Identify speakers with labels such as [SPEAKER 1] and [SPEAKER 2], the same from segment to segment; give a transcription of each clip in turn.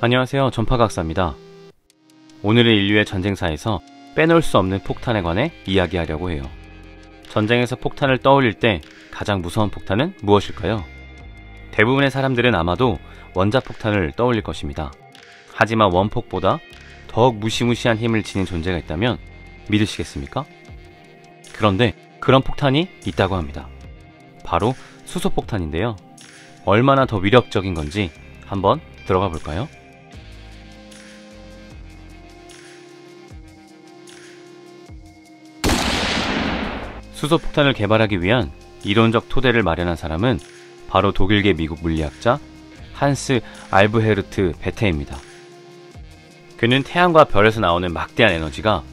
[SPEAKER 1] 안녕하세요. 전파각사입니다. 오늘은 인류의 전쟁사에서 빼놓을 수 없는 폭탄에 관해 이야기하려고 해요. 전쟁에서 폭탄을 떠올릴 때 가장 무서운 폭탄은 무엇일까요? 대부분의 사람들은 아마도 원자폭탄을 떠올릴 것입니다. 하지만 원폭보다 더욱 무시무시한 힘을 지닌 존재가 있다면 믿으시겠습니까? 그런데 그런 폭탄이 있다고 합니다. 바로 수소폭탄인데요. 얼마나 더 위력적인 건지 한번 들어가 볼까요? 수소폭탄을 개발하기 위한 이론적 토대를 마련한 사람은 바로 독일계 미국 물리학자 한스 알브헤르트 베테입니다. 그는 태양과 별에서 나오는 막대한 에너지가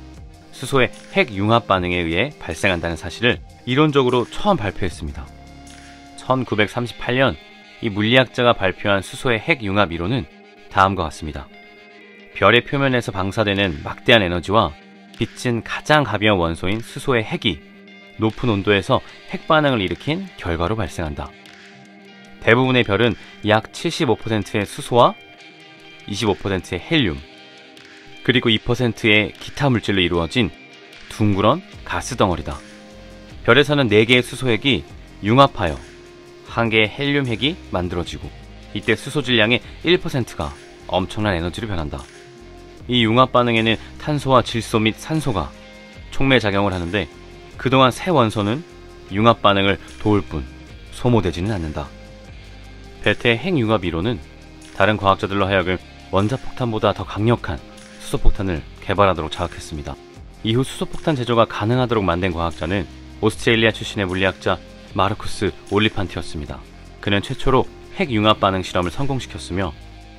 [SPEAKER 1] 수소의 핵융합 반응에 의해 발생한다는 사실을 이론적으로 처음 발표했습니다. 1938년 이 물리학자가 발표한 수소의 핵융합 이론은 다음과 같습니다. 별의 표면에서 방사되는 막대한 에너지와 빛은 가장 가벼운 원소인 수소의 핵이 높은 온도에서 핵반응을 일으킨 결과로 발생한다. 대부분의 별은 약 75%의 수소와 25%의 헬륨, 그리고 2%의 기타 물질로 이루어진 둥그런 가스 덩어리다. 별에서는 4개의 수소핵이 융합하여 1개의 헬륨 핵이 만들어지고, 이때 수소 질량의 1%가 엄청난 에너지로 변한다. 이 융합 반응에는 탄소와 질소 및 산소가 촉매작용을 하는데, 그동안 새 원소는 융합 반응을 도울 뿐 소모되지는 않는다. 베테의 핵융합 이론은 다른 과학자들로 하여금 원자폭탄보다 더 강력한 수소폭탄을 개발하도록 자극했습니다. 이후 수소폭탄 제조가 가능하도록 만든 과학자는 오스트레일리아 출신의 물리학자 마르쿠스 올리판트였습니다. 그는 최초로 핵융합 반응 실험을 성공시켰으며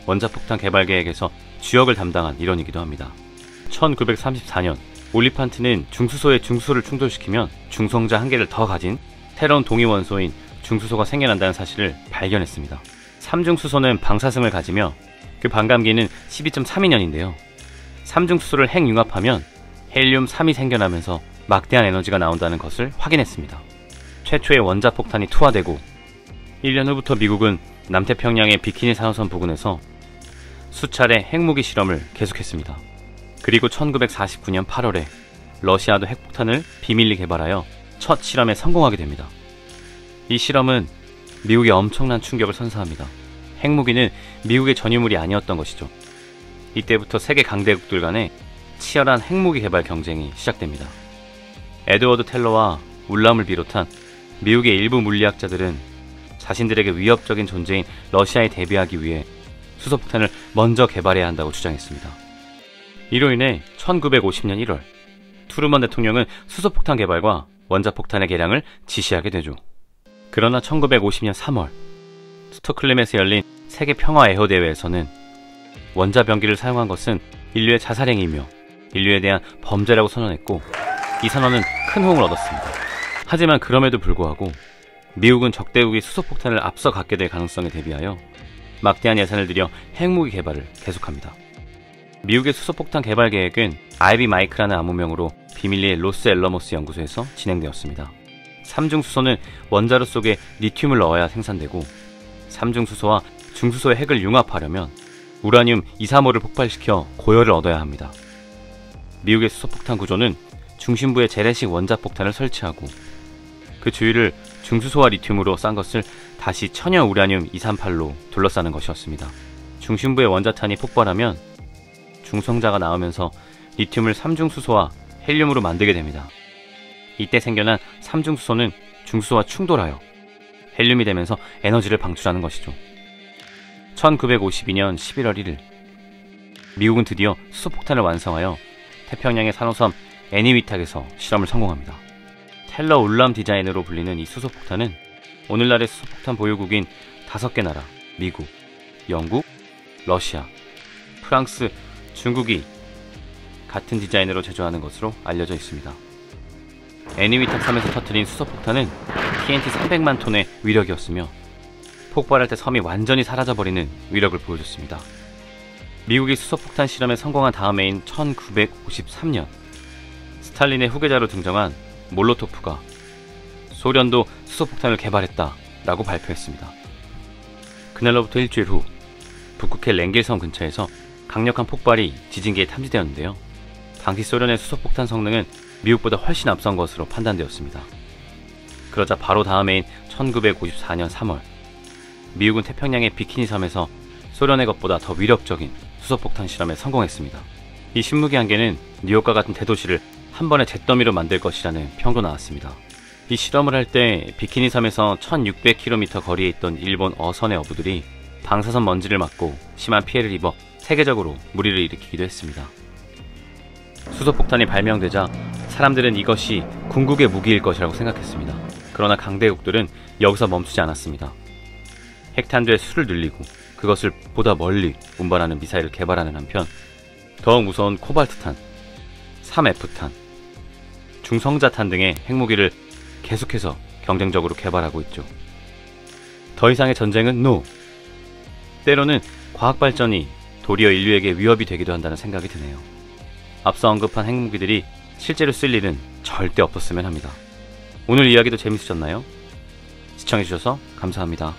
[SPEAKER 1] 원자폭탄 개발 계획에서 주역을 담당한 일원이기도 합니다. 1934년 올리판트는 중수소에 중수소를 충돌시키면 중성자 1개를 더 가진 새로운 동위원소인 중수소가 생겨난다는 사실을 발견했습니다. 삼중수소는 방사승을 가지며 그 반감기는 12.32년인데요. 삼중수소를 핵융합하면 헬륨3이 생겨나면서 막대한 에너지가 나온다는 것을 확인했습니다. 최초의 원자폭탄이 투하되고 1년 후부터 미국은 남태평양의 비키니 산호선 부근에서 수차례 핵무기 실험을 계속했습니다. 그리고 1949년 8월에 러시아도 핵폭탄을 비밀리 개발하여 첫 실험에 성공하게 됩니다. 이 실험은 미국에 엄청난 충격을 선사합니다. 핵무기는 미국의 전유물이 아니었던 것이죠. 이때부터 세계 강대국들 간의 치열한 핵무기 개발 경쟁이 시작됩니다. 에드워드 텔러와 울람을 비롯한 미국의 일부 물리학자들은 자신들에게 위협적인 존재인 러시아에 대비하기 위해 수소폭탄을 먼저 개발해야 한다고 주장했습니다. 이로 인해 1950년 1월 트루먼 대통령은 수소폭탄 개발과 원자폭탄의 개량을 지시하게 되죠. 그러나 1950년 3월 스톡홀름에서 열린 세계 평화애호대회에서는 원자병기를 사용한 것은 인류의 자살행위이며 인류에 대한 범죄라고 선언했고, 이 선언은 큰 호응을 얻었습니다. 하지만 그럼에도 불구하고 미국은 적대국이 수소폭탄을 앞서 갖게 될 가능성에 대비하여 막대한 예산을 들여 핵무기 개발을 계속합니다. 미국의 수소폭탄 개발 계획은 아이비 마이크라는 암호명으로 비밀리에 로스 앨러모스 연구소에서 진행되었습니다. 삼중수소는 원자로 속에 리튬을 넣어야 생산되고, 삼중수소와 중수소의 핵을 융합하려면 우라늄 235를 폭발시켜 고열을 얻어야 합니다. 미국의 수소폭탄 구조는 중심부에 재래식 원자폭탄을 설치하고 그 주위를 중수소와 리튬으로 싼 것을 다시 천연 우라늄 238로 둘러싸는 것이었습니다. 중심부의 원자탄이 폭발하면 중성자가 나오면서 리튬을 삼중수소와 헬륨으로 만들게 됩니다. 이때 생겨난 삼중수소는 중수소와 충돌하여 헬륨이 되면서 에너지를 방출하는 것이죠. 1952년 11월 1일 미국은 드디어 수소폭탄을 완성하여 태평양의 산호섬 애니위탁에서 실험을 성공합니다. 텔러 울람 디자인으로 불리는 이 수소폭탄은 오늘날의 수소폭탄 보유국인 5개 나라, 미국, 영국, 러시아, 프랑스, 중국이 같은 디자인으로 제조하는 것으로 알려져 있습니다. 애니위탁 섬에서 터뜨린 수소폭탄은 TNT 300만 톤의 위력이었으며 폭발할 때 섬이 완전히 사라져버리는 위력을 보여줬습니다. 미국이 수소폭탄 실험에 성공한 다음 해인 1953년 스탈린의 후계자로 등정한 몰로토프가 소련도 수소폭탄을 개발했다 라고 발표했습니다. 그날로부터 일주일 후 북극해 랭길섬 근처에서 강력한 폭발이 지진기에 탐지되었는데요. 당시 소련의 수소폭탄 성능은 미국보다 훨씬 앞선 것으로 판단되었습니다. 그러자 바로 다음해인 1954년 3월, 미국은 태평양의 비키니 섬에서 소련의 것보다 더 위력적인 수소폭탄 실험에 성공했습니다. 이 신무기 한 개는 뉴욕과 같은 대도시를 한 번에 잿더미로 만들 것이라는 평도 나왔습니다. 이 실험을 할 때 비키니 섬에서 1600km 거리에 있던 일본 어선의 어부들이 방사선 먼지를 맞고 심한 피해를 입어 세계적으로 물의를 일으키기도 했습니다. 수소폭탄이 발명되자 사람들은 이것이 궁극의 무기일 것이라고 생각했습니다. 그러나 강대국들은 여기서 멈추지 않았습니다. 핵탄두의 수를 늘리고 그것을 보다 멀리 운반하는 미사일을 개발하는 한편 더욱 무서운 코발트탄, 3F탄, 중성자탄 등의 핵무기를 계속해서 경쟁적으로 개발하고 있죠. 더 이상의 전쟁은 NO! 때로는 과학발전이 도리어 인류에게 위협이 되기도 한다는 생각이 드네요. 앞서 언급한 핵무기들이 실제로 쓸 일은 절대 없었으면 합니다. 오늘 이야기도 재밌으셨나요? 시청해주셔서 감사합니다.